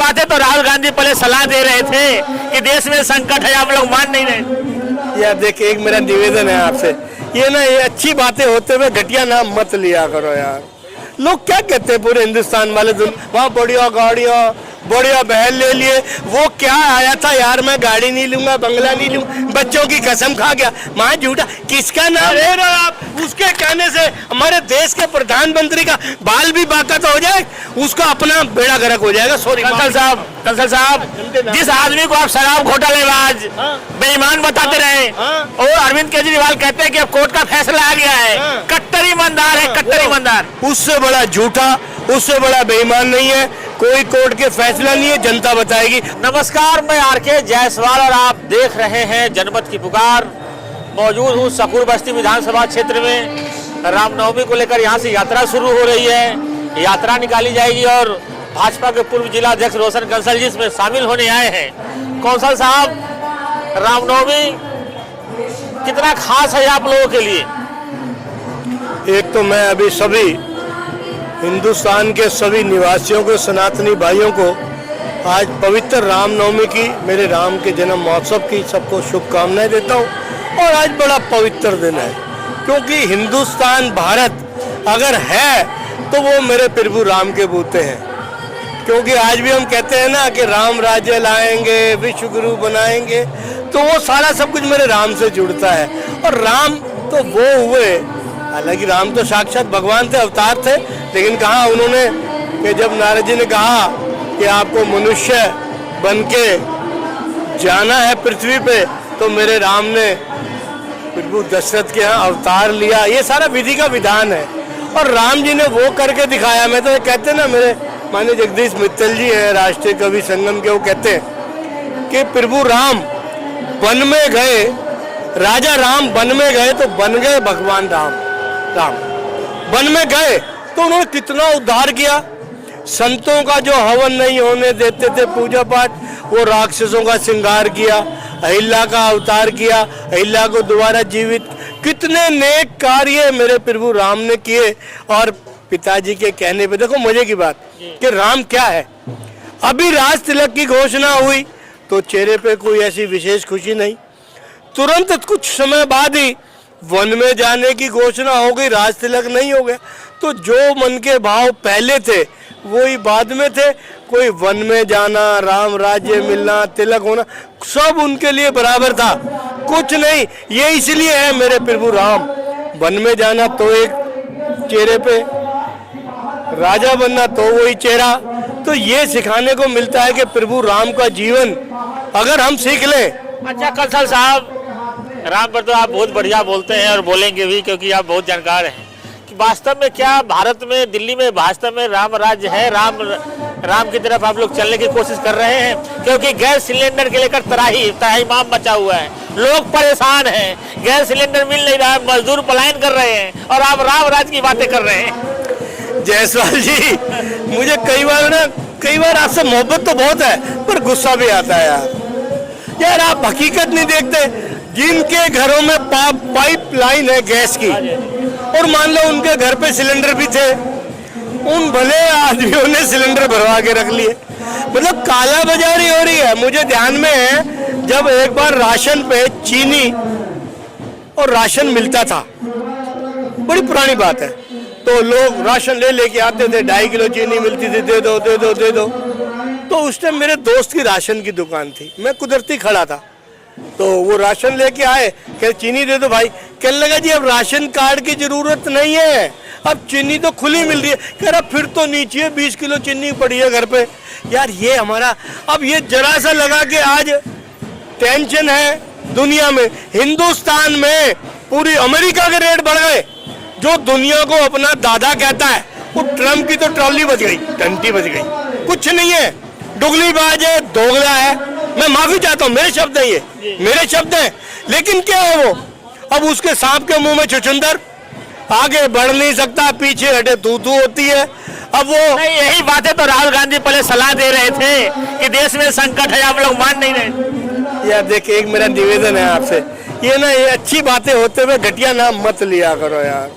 बातें तो राहुल गांधी पहले सलाह दे रहे थे कि देश में संकट है, आप लोग मान नहीं रहे। यार देखिए, एक मेरा निवेदन है आपसे, ये ना ये अच्छी बातें होते हुए घटिया नाम मत लिया करो यार। लोग क्या कहते हैं पूरे हिंदुस्तान वाले, वहाँ बढ़िया गाड़ियाँ, बढ़िया बहन ले लिए। वो क्या आया था यार, मैं गाड़ी नहीं लूंगा, बंगला नहीं लूंगा, बच्चों की कसम खा गया। माँ झूठा, किसका नाम ले रहे हो आप? उसके कहने से हमारे देश के प्रधानमंत्री का बाल भी बाका तो हो जाए, उसका अपना बेड़ा गर्क हो जाएगा। सॉरी कंसल साहब, जिस आदमी को आप शराब घोटालेबाज बेईमान बताते रहे, और अरविंद केजरीवाल कहते हैं कि अब कोर्ट का फैसला आ गया है, कट्टर ईमानदार है, कट्टर ईमानदार। उससे बड़ा झूठा, उससे बड़ा बेईमान नहीं है कोई। कोर्ट के फैसला नहीं है, जनता बताएगी। नमस्कार, मैं आरके जायसवाल और आप देख रहे हैं जनमत की पुकार। मौजूद हूँ सकूर बस्ती विधानसभा क्षेत्र में। रामनवमी को लेकर यहाँ से यात्रा शुरू हो रही है, यात्रा निकाली जाएगी और भाजपा के पूर्व जिला अध्यक्ष रोशन कंसल जी इसमें शामिल होने आए हैं। कौंसल साहब, रामनवमी कितना खास है आप लोगों के लिए? एक तो मैं अभी सभी हिंदुस्तान के सभी निवासियों को, सनातनी भाइयों को आज पवित्र रामनवमी की, मेरे राम के जन्म महोत्सव की सबको शुभकामनाएं देता हूँ। और आज बड़ा पवित्र दिन है, क्योंकि हिंदुस्तान भारत अगर है तो वो मेरे प्रभु राम के बूते हैं। क्योंकि आज भी हम कहते हैं ना कि राम राज्य लाएंगे, विश्व गुरु बनाएंगे, तो वो सारा सब कुछ मेरे राम से जुड़ता है। और राम तो वो हुए, हालांकि राम तो साक्षात भगवान थे, अवतार थे, लेकिन कहा उन्होंने कि जब नारद जी ने कहा कि आपको मनुष्य बन के जाना है पृथ्वी पे, तो मेरे राम ने प्रभु दशरथ के यहाँ अवतार लिया। ये सारा विधि का विधान है और राम जी ने वो करके दिखाया। मैं तो कहते हैं ना, मेरे माननीय जगदीश मित्तल जी हैं राष्ट्रीय कवि संगम के, वो कहते हैं कि प्रभु राम वन में गए, राजा राम वन में गए तो बन गए भगवान राम। राम वन में गए तो उन्होंने कितना उद्धार किया। संतों का जो हवन नहीं होने देते थे पूजा पाठ, वो राक्षसों का श्रृंगार किया, अहिल्या का अवतार किया, अहिल्या को दोबारा जीवित, कितने नेक कार्य मेरे प्रभु राम ने किए। और पिताजी के कहने पे देखो मजे की बात कि राम क्या है, अभी राज तिलक की घोषणा हुई तो चेहरे पे कोई ऐसी विशेष खुशी नहीं, तुरंत कुछ समय बाद ही वन में जाने की घोषणा हो गई, राज तिलक नहीं हो गया। तो जो मन के भाव पहले थे वही बाद में थे। कोई वन में जाना, राम राज्य मिलना, तिलक होना, सब उनके लिए बराबर था, कुछ नहीं। ये इसलिए है मेरे प्रभु राम, वन में जाना तो एक चेहरे पे, राजा बनना तो वही चेहरा। तो ये सिखाने को मिलता है कि प्रभु राम का जीवन अगर हम सीख लें। अच्छा कंसल साहब, राम पर तो आप बहुत बढ़िया बोलते हैं और बोलेंगे भी, क्योंकि आप बहुत जानकार हैं कि वास्तव में क्या भारत में, दिल्ली में वास्तव में राम राज्य है? राम की तरफ आप लोग चलने की कोशिश कर रहे हैं? क्योंकि गैस सिलेंडर के लेकर तराही-माम मचा हुआ है, लोग परेशान हैं, गैस सिलेंडर मिल नहीं रहा है, मजदूर पलायन कर रहे हैं, और आप राम राज्य की बातें कर रहे हैं। जायसवाल जी, मुझे कई बार आपसे मोहब्बत तो बहुत है, पर गुस्सा भी आता है यार। आप हकीकत नहीं देखते। जिनके घरों में पाइप लाइन है गैस की, और मान लो उनके घर पे सिलेंडर भी थे, उन भले आदमियों ने सिलेंडर भरवा के रख लिए। मतलब काला बाजारी हो रही है। मुझे ध्यान में है जब एक बार राशन पे चीनी और राशन मिलता था, बड़ी पुरानी बात है, तो लोग राशन लेके आते थे, 2.5 किलो चीनी मिलती थी, दे दो दे दो दे दो। तो उस टाइम मेरे दोस्त की राशन की दुकान थी, मैं कुदरती खड़ा था, तो वो राशन लेके आए, कह चीनी दे दो भाई। कहने लगा जी अब राशन कार्ड की जरूरत नहीं है, अब चीनी तो खुली मिल रही है। कह रहा फिर तो नीचे 20 किलो चीनी पड़ी है घर पे। यार ये हमारा, अब ये जरा सा लगा कि आज टेंशन है दुनिया में, हिंदुस्तान में पूरी अमेरिका के रेट बढ़ गए। जो दुनिया को अपना दादा कहता है, वो ट्रम्प की तो ट्रॉली बच गई, टंटी बच गई, कुछ नहीं है, दुगलीबाज है, दोगला है। मैं माफी चाहता हूँ, मेरे शब्द हैं ये, मेरे शब्द हैं, लेकिन क्या है वो, अब उसके सांप के मुंह में छुछुंदर, आगे बढ़ नहीं सकता, पीछे हटे तू होती है। अब वो नहीं, यही बातें तो राहुल गांधी पहले सलाह दे रहे थे कि देश में संकट है, आप लोग मान नहीं रहे। यार देखिए, एक मेरा निवेदन है आपसे, ये ना ये अच्छी बातें होते हुए घटिया नाम मत लिया करो यार।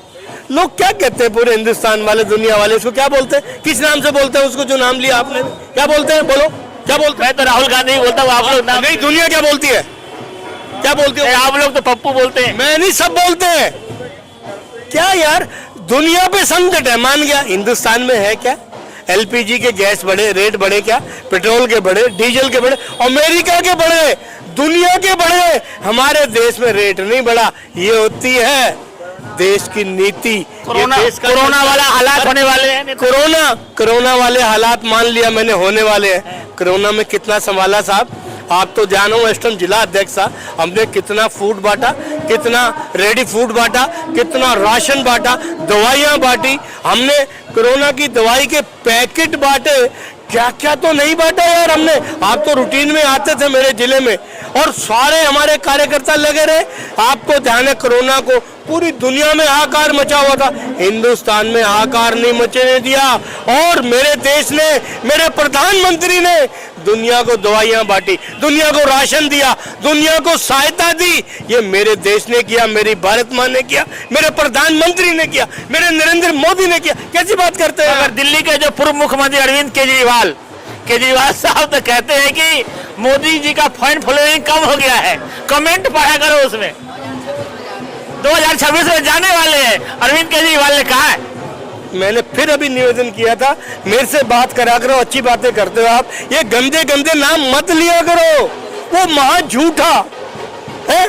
लोग क्या कहते हैं पूरे हिंदुस्तान वाले, दुनिया वाले उसको क्या बोलते हैं, किस नाम से बोलते हैं उसको जो नाम लिया आपने, क्या बोलते हैं, बोलो क्या बोलते हैं? मैं तो राहुल गांधी बोलता हूँ, आप लोग नाम नहीं, दुनिया क्या बोलती है, क्या बोलती है? आप लोग तो पप्पू बोलते हैं। मैं नहीं, सब बोलते हैं। क्या यार, दुनिया पे संकट है, मान गया, हिंदुस्तान में है क्या? एलपीजी के गैस बढ़े, रेट बढ़े, क्या पेट्रोल के बढ़े, डीजल के बढ़े, अमेरिका के बढ़े, दुनिया के बढ़े, हमारे देश में रेट नहीं बढ़ा। ये होती है देश की नीति। कोरोना वाला हालात होने वाले हैं। कोरोना वाले हालात मान लिया मैंने होने वाले हैं। कोरोना में कितना संभाला साहब, आप तो जानो, इस टाइम जिला अध्यक्ष था, हमने कितना फूड बांटा, कितना रेडी फूड बांटा, कितना राशन बांटा, दवाइयां बांटी हमने, कोरोना की दवाई के पैकेट बांटे, क्या क्या तो नहीं बांटा यार हमने। आप तो रूटीन में आते थे मेरे जिले में और सारे हमारे कार्यकर्ता लगे रहे। आपको ध्यान है, कोरोना को पूरी दुनिया में हाहाकार मचा हुआ था, हिंदुस्तान में हाहाकार नहीं मचने दिया। और मेरे देश ने, मेरे प्रधानमंत्री ने दुनिया को दवाइयां बांटी, दुनिया को राशन दिया, दुनिया को सहायता दी। ये मेरे देश ने किया, मेरी भारत माँ ने किया, मेरे प्रधानमंत्री ने किया, मेरे नरेंद्र मोदी ने किया। कैसी बात करते हैं? अगर दिल्ली के जो पूर्व मुख्यमंत्री अरविंद केजरीवाल साहब तो कहते हैं कि मोदी जी का फैन फॉलोइंग कम हो गया है, कमेंट पढ़ा करो उसमें। 2026 में जाने वाले हैं, अरविंद केजरीवाल ने कहा है। मैंने फिर अभी निवेदन किया था, मेरे से बात करा करो, अच्छी बातें करते हो आप, ये गंदे गंदे नाम मत लिया करो, वो महा झूठा है।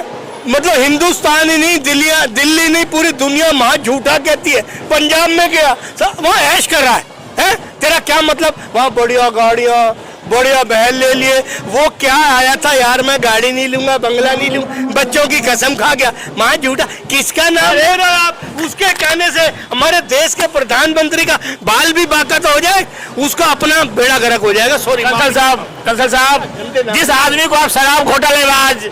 मतलब हिंदुस्तान ही नहीं, दिल्ली नहीं, पूरी दुनिया महा झूठा कहती है। पंजाब में गया, वहाँ ऐश कर रहा है? तेरा क्या मतलब? वहाँ बढ़िया गाड़ियाँ, बढ़िया बहन ले लिए। वो क्या आया था यार, मैं गाड़ी नहीं लूंगा, बंगला नहीं लूंगा, बच्चों की कसम खा गया, मां झूठा। किसका नाम ले रहे हो आप? उसके कहने से हमारे देश के प्रधानमंत्री का बाल भी बाकात हो जाए, उसका अपना बेड़ा गर्क हो जाएगा। सॉरी कंसल साहब, जिस आदमी को आप शराब घोटालेबाज,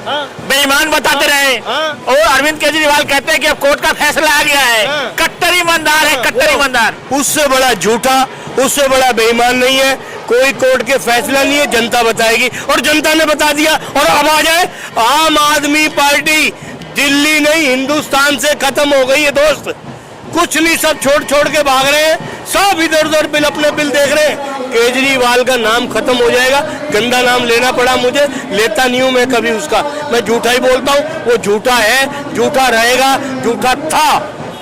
बेईमान बताते रहे, और अरविंद केजरीवाल कहते हैं कि अब कोर्ट का फैसला आ गया है, कट्टर ईमानदार है, कट्टर ईमानदार। उससे बड़ा झूठा, उससे बड़ा बेईमान नहीं है। कोई कोर्ट के फैसला नहीं है, जनता बताएगी, और जनता ने बता दिया। और अब आ जाए, आम आदमी पार्टी दिल्ली नहीं, हिंदुस्तान से खत्म हो गई है दोस्त। कुछ नहीं, सब छोड़ के भाग रहे हैं, सब इधर उधर बिल, अपने बिल देख रहे हैं। केजरीवाल का नाम खत्म हो जाएगा। गंदा नाम लेना पड़ा मुझे, लेता नहीं हूं मैं कभी उसका, मैं झूठा ही बोलता हूं। वो झूठा है, झूठा रहेगा, झूठा था,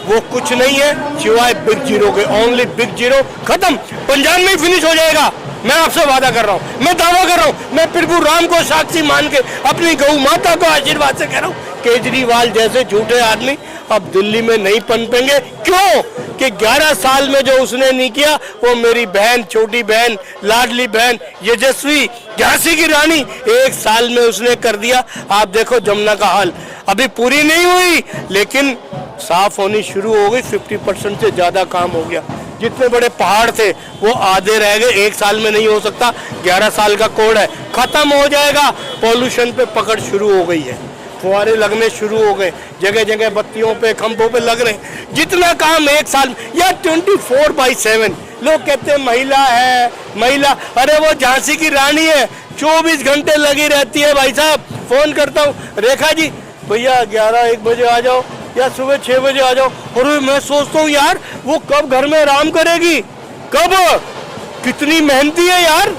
वो कुछ नहीं है सिवाय बिग जीरो के। ओनली बिग जीरो, खत्म। पंजाब में फिनिश हो जाएगा, मैं आपसे वादा कर रहा हूँ, मैं दावा कर रहा हूँ, मैं प्रभु राम को साक्षी मान के, अपनी गौ माता को आशीर्वाद से कह रहा हूँ, केजरीवाल जैसे झूठे आदमी अब दिल्ली में नहीं पनपेंगे। क्यों? कि 11 साल में जो उसने नहीं किया, वो मेरी बहन, छोटी बहन, लाडली बहन यशस्वी, झांसी की रानी, 1 साल में उसने कर दिया। आप देखो जमुना का हाल, अभी पूरी नहीं हुई लेकिन साफ होनी शुरू हो गई, 50% से ज्यादा काम हो गया। जितने बड़े पहाड़ थे वो आधे रह गए, 1 साल में नहीं हो सकता, 11 साल का कोड है, खत्म हो जाएगा। पॉल्यूशन पे पकड़ शुरू हो गई है, फुहारे लगने शुरू हो गए, जगह जगह बत्तियों पे, खंभों पे लग रहे हैं। जितना काम 1 साल या 24/7, लोग कहते हैं महिला है, महिला, अरे वो झांसी की रानी है, 24 घंटे लगी रहती है। भाई साहब, फोन करता हूँ, रेखा जी भैया 11-1 बजे आ जाओ, या सुबह 6 बजे आ जाओ। और मैं सोचता हूँ यार, वो कब घर में आराम करेगी, कब? कितनी मेहनती है यार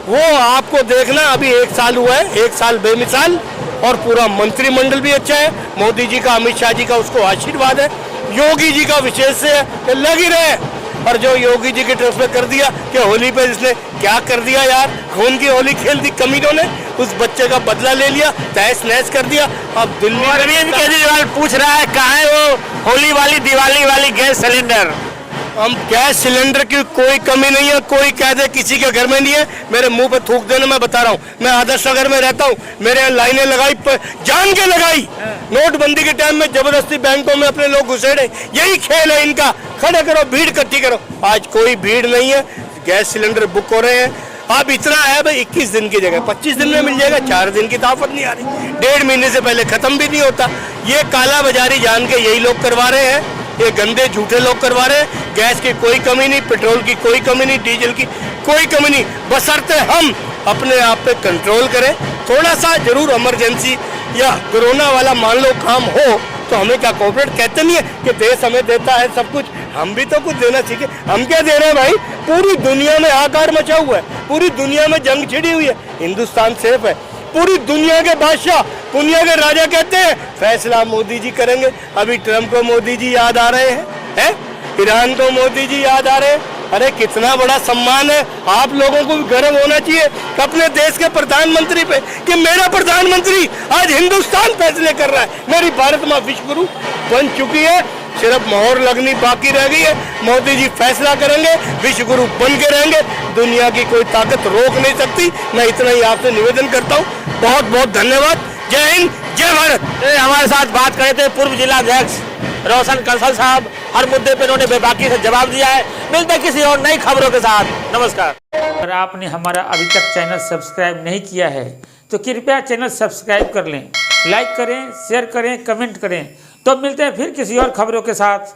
वो। आपको देखना, अभी 1 साल हुआ है, 1 साल बेमिसाल, और पूरा मंत्रिमंडल भी अच्छा है। मोदी जी का, अमित शाह जी का उसको आशीर्वाद है, योगी जी का विशेष से है, लग ही रहे। और जो योगी जी की तरफ में कर दिया कि होली पे इसने क्या कर दिया यार, खून की होली खेल दी कमीनों ने, उस बच्चे का बदला ले लिया, तहस नहस कर दिया। अब दिल्ली अरविंद केजरीवाल पूछ रहा है कहाँ है वो होली वाली, दिवाली वाली गैस सिलेंडर। हम गैस सिलेंडर की कोई कमी नहीं है, कोई कह दे किसी के घर में नहीं है, मेरे मुंह पे थूक देना। मैं बता रहा हूँ, मैं आदर्श नगर में रहता हूँ, मेरे यहाँ लाइनें लगाई, जान के लगाई। नोटबंदी के टाइम में जबरदस्ती बैंकों में अपने लोग घुसेड़े, यही खेल है इनका। खड़े करो, भीड़ इकट्ठी करो। आज कोई भीड़ नहीं है, गैस सिलेंडर बुक हो रहे हैं। अब इतना है भाई, 21 दिन की जगह 25 दिन में मिल जाएगा, 4 दिन की ताकत नहीं आ रही, 1.5 महीने से पहले खत्म भी नहीं होता। ये काला बाजारी जान के यही लोग करवा रहे हैं, ये गंदे झूठे लोग करवा रहे हैं। गैस की कोई कमी नहीं, पेट्रोल की कोई कमी नहीं, डीजल की कोई कमी नहीं, बशर्ते हम अपने आप पे कंट्रोल करें। थोड़ा सा जरूर इमरजेंसी या कोरोना वाला मान लो काम हो तो हमें क्या कॉर्पोरेट कहते नहीं है कि देश हमें देता है सब कुछ, हम भी तो कुछ देना सीखे। हम क्या दे रहे हैं भाई? पूरी दुनिया में हाहाकार मचा हुआ है, पूरी दुनिया में जंग छिड़ी हुई है, हिंदुस्तान सेफ है। पूरी दुनिया के बादशाह, दुनिया के राजा कहते हैं फैसला मोदी जी करेंगे। अभी ट्रम्प को मोदी जी याद आ रहे हैं? ईरान को मोदी जी याद आ रहे हैं। अरे कितना बड़ा सम्मान है, आप लोगों को भी गर्व होना चाहिए अपने देश के प्रधानमंत्री पे कि मेरा प्रधानमंत्री आज हिंदुस्तान फैसले कर रहा है। मेरी भारत माँ विश्व गुरु बन चुकी है, सिर्फ मोहर लगनी बाकी रह गई है। मोदी जी फैसला करेंगे, विश्व गुरु बन के रहेंगे, दुनिया की कोई ताकत रोक नहीं सकती। मैं इतना ही आपसे निवेदन करता हूँ। बहुत बहुत धन्यवाद। जय हिंद, जय भारत। हमारे साथ बात करे थे पूर्व जिलाध्यक्ष रोशन कंसल साहब। हर मुद्दे पे उन्होंने बेबाकी से जवाब दिया है। मिलते हैं किसी और नई खबरों के साथ। नमस्कार। अगर आपने हमारा अभी तक चैनल सब्सक्राइब नहीं किया है तो कृपया चैनल सब्सक्राइब कर लें, लाइक करें, शेयर करें, कमेंट करें। तो मिलते हैं फिर किसी और खबरों के साथ।